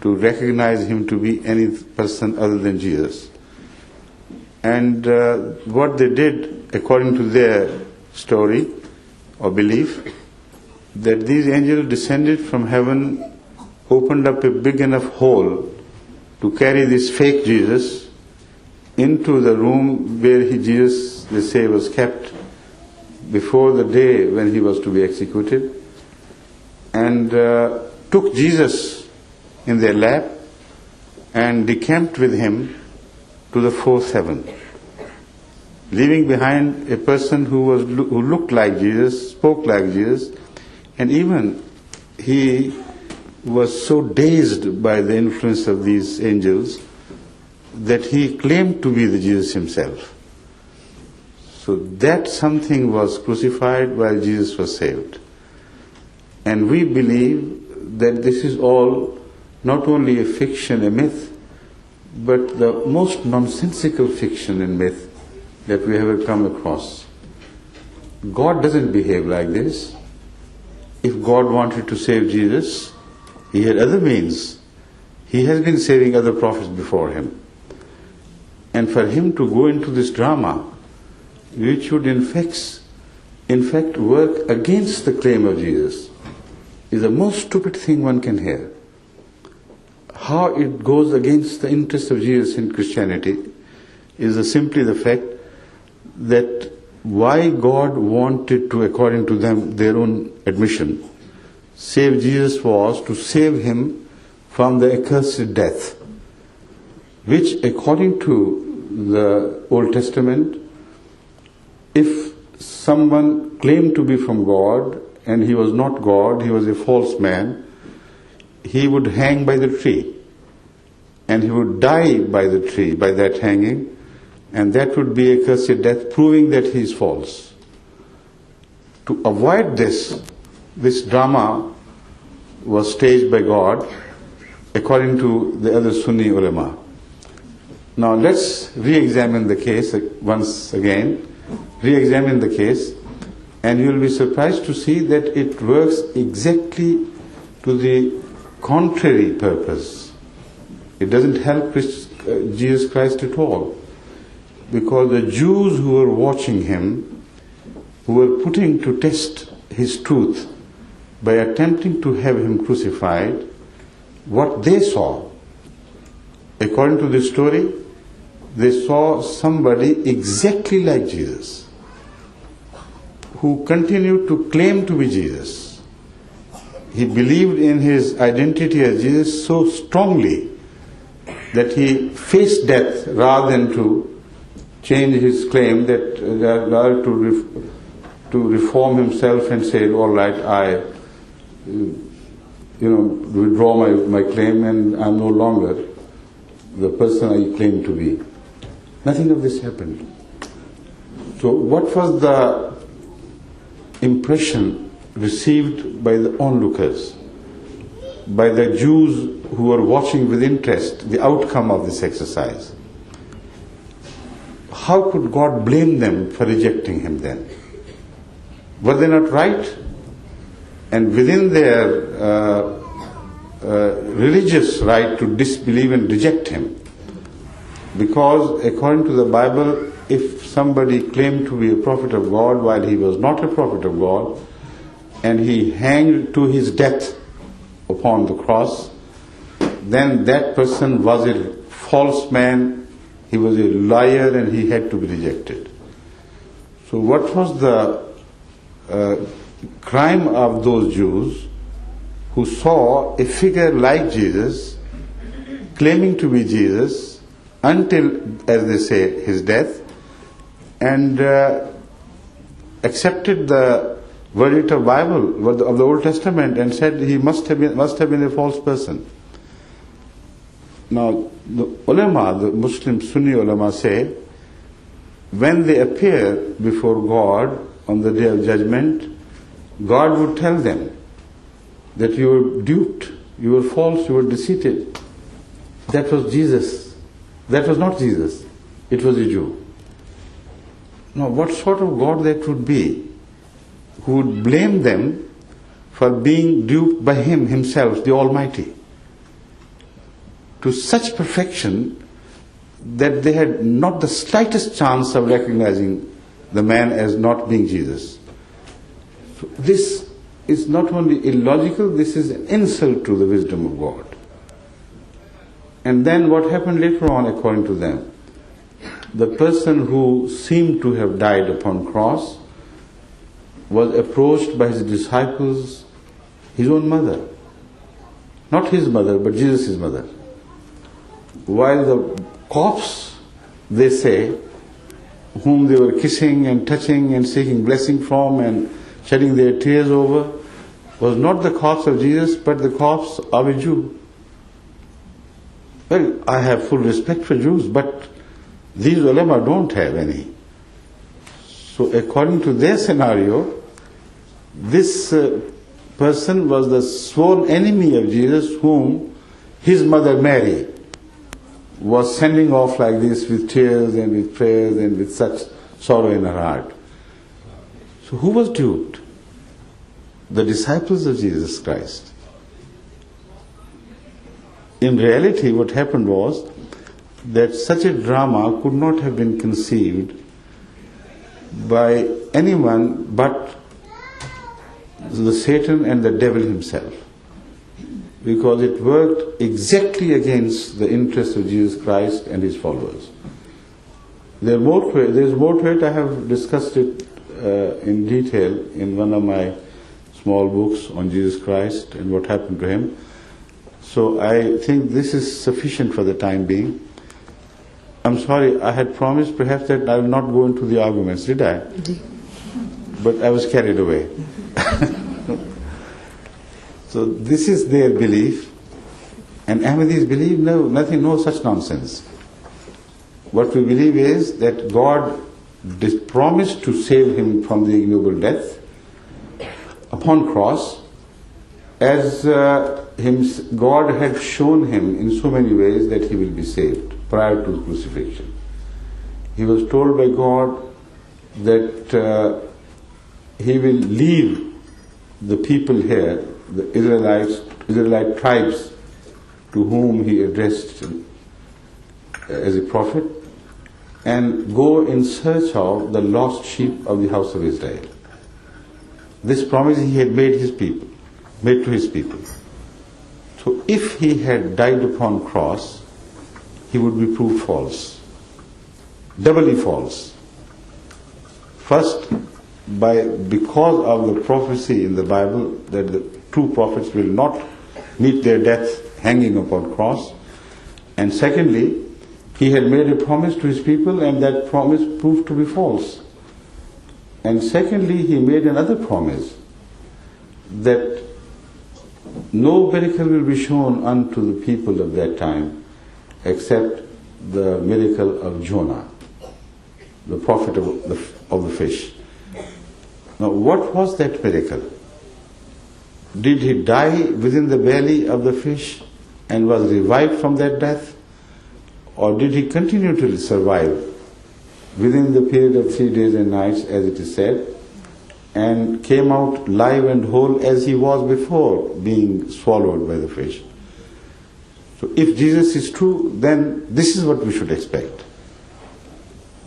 to recognize him to be any person other than Jesus. And what they did, according to their story or belief, that these angels descended from heaven, opened up a big enough hole to carry this fake Jesus into the room where Jesus, they say, was kept before the day when he was to be executed, and took Jesus in their lap and decamped with him to the fourth heaven, leaving behind a person who looked like Jesus, spoke like Jesus, and even he was so dazed by the influence of these angels that he claimed to be the Jesus himself. So that something was crucified while Jesus was saved. And we believe that this is all not only a fiction, a myth, but the most nonsensical fiction and myth that we have ever come across. God doesn't behave like this. If God wanted to save Jesus, he had other means. He has been saving other prophets before him. And for him to go into this drama, which would in fact work against the claim of Jesus, is the most stupid thing one can hear. How it goes against the interest of Jesus in Christianity is simply the fact that why God wanted to, according to them, their own admission, save Jesus was to save him from the accursed death, which according to the Old Testament, if someone claimed to be from God and he was not God, he was a false man, he would hang by the tree and he would die by the tree, by that hanging, and that would be a cursed death, proving that he is false. To avoid this drama was staged by God according to the other Sunni ulama. Now let's re-examine the case once again, re-examine the case, and you will be surprised to see that it works exactly to the contrary purpose. It doesn't help Jesus Christ at all, because the Jews who were watching him, who were putting to test his truth by attempting to have him crucified, what they saw, according to the story, they saw somebody exactly like Jesus, who continued to claim to be Jesus. He believed in his identity as Jesus so strongly that he faced death rather than to change his claim, that rather to reform himself and say, all right, I withdraw my claim and I'm no longer the person I claim to be. Nothing of this happened. So what was the impression received by the onlookers, by the Jews who were watching with interest the outcome of this exercise? How could God blame them for rejecting him then? Were they not right? And within their religious right to disbelieve and reject him, because according to the Bible, if somebody claimed to be a prophet of God while he was not a prophet of God, and he hanged to his death upon the cross, then that person was a false man, he was a liar, and he had to be rejected. So what was the crime of those Jews who saw a figure like Jesus, claiming to be Jesus, until, as they say, his death, and accepted the verdict of Bible, of the Old Testament, and said he must have been a false person. Now, the ulama, the Muslim Sunni ulama say, when they appear before God on the Day of Judgment, God would tell them that you were duped, you were false, you were deceived. That was Jesus. That was not Jesus. It was a Jew. Now, what sort of God that would be, who would blame them for being duped by him himself, the Almighty? to such perfection that they had not the slightest chance of recognizing the man as not being Jesus. So this is not only illogical, this is an insult to the wisdom of God. And then what happened later on, according to them? The person who seemed to have died upon cross was approached by his disciples, his own mother. Not his mother, but Jesus' mother. While the corpse, they say, whom they were kissing and touching and seeking blessing from and shedding their tears over, was not the corpse of Jesus, but the corpse of a Jew. Well, I have full respect for Jews, but these ulama don't have any. So according to their scenario, this person was the sworn enemy of Jesus, whom his mother Mary was sending off like this with tears and with prayers and with such sorrow in her heart. So who was duped? The disciples of Jesus Christ. In reality, what happened was that such a drama could not have been conceived by anyone but the Satan and the devil himself, because it worked exactly against the interests of Jesus Christ and his followers. There's more to it. I have discussed it in detail in one of my small books on Jesus Christ and what happened to him. So I think this is sufficient for the time being. I'm sorry, I had promised perhaps that I will not go into the arguments, did I? But I was carried away. So this is their belief, and Ahmadis believe no such nonsense. What we believe is that God promised to save him from the ignoble death upon cross, as God had shown him in so many ways that he will be saved prior to crucifixion. He was told by God that he will leave the people here, the Israelite tribes to whom he addressed as a prophet, and go in search of the lost sheep of the house of Israel. This promise he had made to his people. So if he had died upon cross, he would be proved false, doubly false. First, because of the prophecy in the Bible that the true prophets will not meet their death hanging upon cross, and secondly, he had made a promise to his people and that promise proved to be false. And secondly, he made another promise that no miracle will be shown unto the people of that time except the miracle of Jonah, the prophet of the fish. Now, what was that miracle? Did he die within the belly of the fish and was revived from that death? Or did he continue to survive within the period of 3 days and nights, as it is said, and came out live and whole as he was before being swallowed by the fish? So if Jesus is true, then this is what we should expect.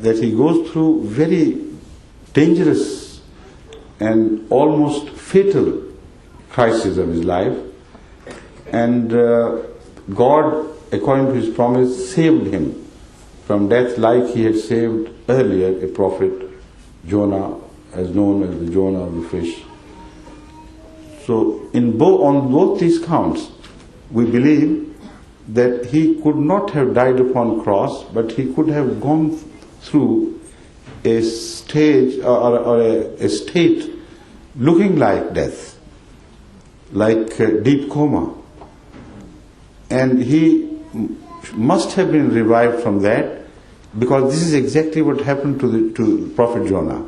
That he goes through very dangerous and almost fatal crisis of his life, and God, according to his promise, saved him from death like he had saved earlier a prophet, Jonah, as known as the Jonah of the fish. So on both these counts, we believe that he could not have died upon cross, but he could have gone through a stage or a state looking like death, like deep coma. And he must have been revived from that, because this is exactly what happened to Prophet Jonah.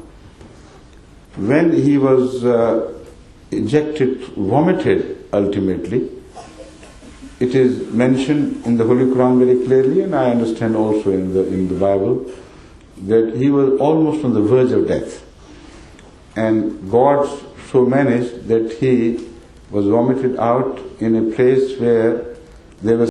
When he was vomited ultimately, it is mentioned in the Holy Quran very clearly, and I understand also in the Bible, that he was almost on the verge of death. And God so managed that he was vomited out in a place where there was